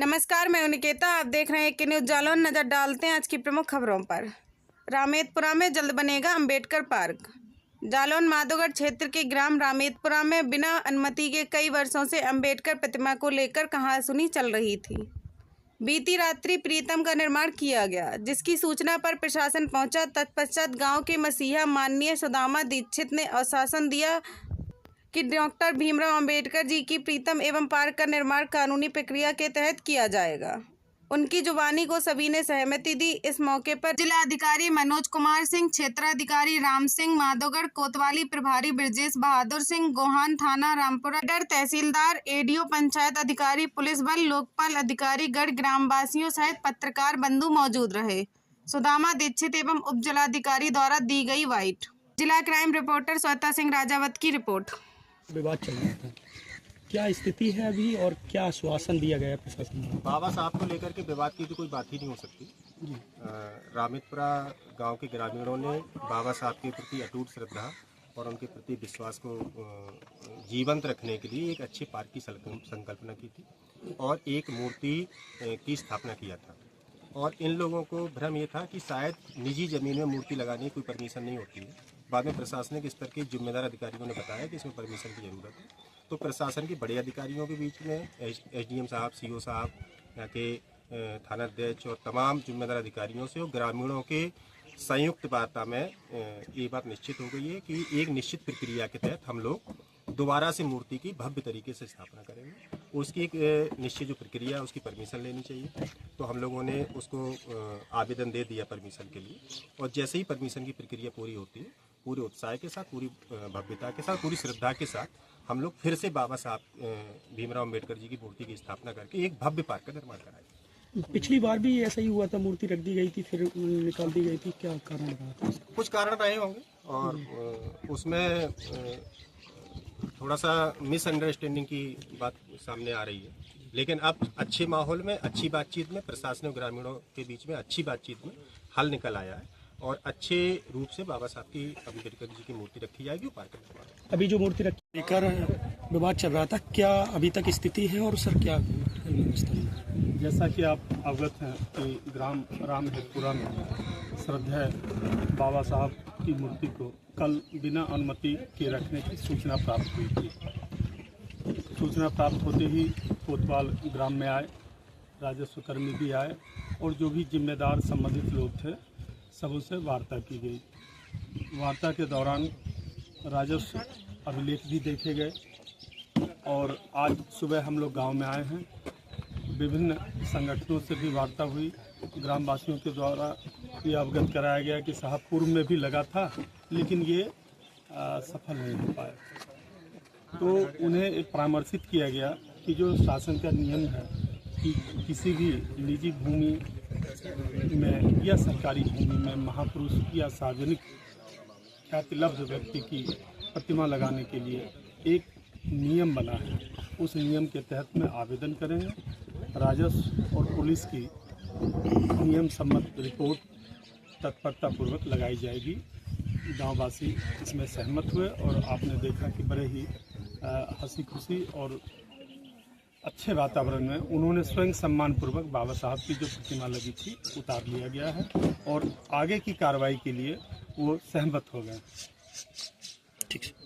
नमस्कार, मैं निकेता। आप देख रहे हैं कि न्यूज़ जालौन। नजर डालते हैं आज की प्रमुख खबरों पर। रामेतपुरा में जल्द बनेगा अंबेडकर पार्क। जालौन माधोगढ़ क्षेत्र के ग्राम रामेतपुरा में बिना अनुमति के कई वर्षों से अंबेडकर प्रतिमा को लेकर कहासुनी चल रही थी। बीती रात्रि प्रीतम का निर्माण किया गया, जिसकी सूचना पर प्रशासन पहुंचा। तत्पश्चात गांव के मसीहा माननीय सुदामा दीक्षित ने आश्वासन दिया कि डॉक्टर भीमराव अंबेडकर जी की प्रीतम एवं पार्क का निर्माण कानूनी प्रक्रिया के तहत किया जाएगा। उनकी जुबानी को सभी ने सहमति दी। इस मौके पर जिला अधिकारी मनोज कुमार सिंह, क्षेत्राधिकारी राम सिंह, माधोगढ़ कोतवाली प्रभारी ब्रजेश बहादुर सिंह, गोहान थाना रामपुरा तहसीलदार, एडीओ, पंचायत अधिकारी, पुलिस बल, लोकपाल अधिकारी, गढ़ ग्रामवासियों सहित पत्रकार बंधु मौजूद रहे। सुदामा दीक्षित एवं उप जिलाधिकारी द्वारा दी गई वाइट। जिला क्राइम रिपोर्टर स्वता सिंह राजावत की रिपोर्ट। विवाद चल रहा था, क्या स्थिति है अभी और क्या आश्वासन दिया गया प्रशासन द्वारा? बाबा साहब को लेकर के विवाद की तो कोई बात ही नहीं हो सकती। रामेतपुरा गांव के ग्रामीणों ने बाबा साहब के प्रति अटूट श्रद्धा और उनके प्रति विश्वास को जीवंत रखने के लिए एक अच्छे पार्क की संकल्पना की थी और एक मूर्ति की स्थापना किया था। और इन लोगों को भ्रम ये था कि शायद निजी जमीन में मूर्ति लगाने की कोई परमिशन नहीं होती है। बाद में प्रशासनिक स्तर के जिम्मेदार अधिकारियों ने बताया कि इसमें परमिशन की जरूरत है। तो प्रशासन के बड़े अधिकारियों के बीच में एसडीएम साहब, सीओ साहब, यहाँ के थानाध्यक्ष और तमाम जिम्मेदार अधिकारियों से और ग्रामीणों के संयुक्त वार्ता में ये बात निश्चित हो गई है कि एक निश्चित प्रक्रिया के तहत हम लोग दोबारा से मूर्ति की भव्य तरीके से स्थापना करेंगे। उसकी एक निश्चित जो प्रक्रिया है उसकी परमिशन लेनी चाहिए। तो हम लोगों ने उसको आवेदन दे दिया परमिशन के लिए, और जैसे ही परमिशन की प्रक्रिया पूरी होती है, पूरे उत्साह के साथ, पूरी भव्यता के साथ, पूरी श्रद्धा के साथ हम लोग फिर से बाबा साहब भीमराव अम्बेडकर जी की मूर्ति की स्थापना करके एक भव्य पार्क का निर्माण कराएंगे। पिछली बार भी ऐसा ही हुआ था, मूर्ति रख दी गई थी फिर निकाल दी गई थी, क्या कारण रहा था? कुछ कारण रहे होंगे और उसमें थोड़ा सा मिसअंडरस्टैंडिंग की बात सामने आ रही है। लेकिन अब अच्छे माहौल में, अच्छी बातचीत में, प्रशासन और ग्रामीणों के बीच में अच्छी बातचीत में हल निकल आया है और अच्छे रूप से बाबा साहब की अम्बेडकर जी की मूर्ति रखी जाएगी। पार्क में अभी जो मूर्ति रखी लेकर विवाद चल रहा था, क्या अभी तक स्थिति है और सर क्या व्यवस्था है? जैसा कि आप अवगत हैं कि ग्राम रामेतपुरा में श्रद्धेय बाबा साहब की मूर्ति को कल बिना अनुमति के रखने की सूचना प्राप्त हुई थी। सूचना प्राप्त होते ही कोतवाल ग्राम में आए, राजस्व कर्मी भी आए और जो भी जिम्मेदार संबंधित लोग थे सबों से वार्ता की गई। वार्ता के दौरान राजस्व अभिलेख भी देखे गए और आज सुबह हम लोग गांव में आए हैं। विभिन्न संगठनों से भी वार्ता हुई। ग्रामवासियों के द्वारा ये अवगत कराया गया कि साहब पूर्व में भी लगा था लेकिन ये सफल नहीं हो पाया। तो उन्हें एक परामर्शित किया गया कि जो शासन का नियम है कि किसी भी निजी भूमि में या सरकारी भूमि में महापुरुष या सार्वजनिक ख्यातिलब्ध व्यक्ति की प्रतिमा लगाने के लिए एक नियम बना है। उस नियम के तहत में आवेदन करेंगे। राजस्व और पुलिस की नियम सम्मत रिपोर्ट तत्परतापूर्वक लगाई जाएगी। गांववासी इसमें सहमत हुए और आपने देखा कि बड़े ही हंसी खुशी और अच्छे वातावरण में उन्होंने स्वयं सम्मानपूर्वक बाबा साहब की जो प्रतिमा लगी थी उतार लिया गया है और आगे की कार्रवाई के लिए वो सहमत हो गए। ठीक है।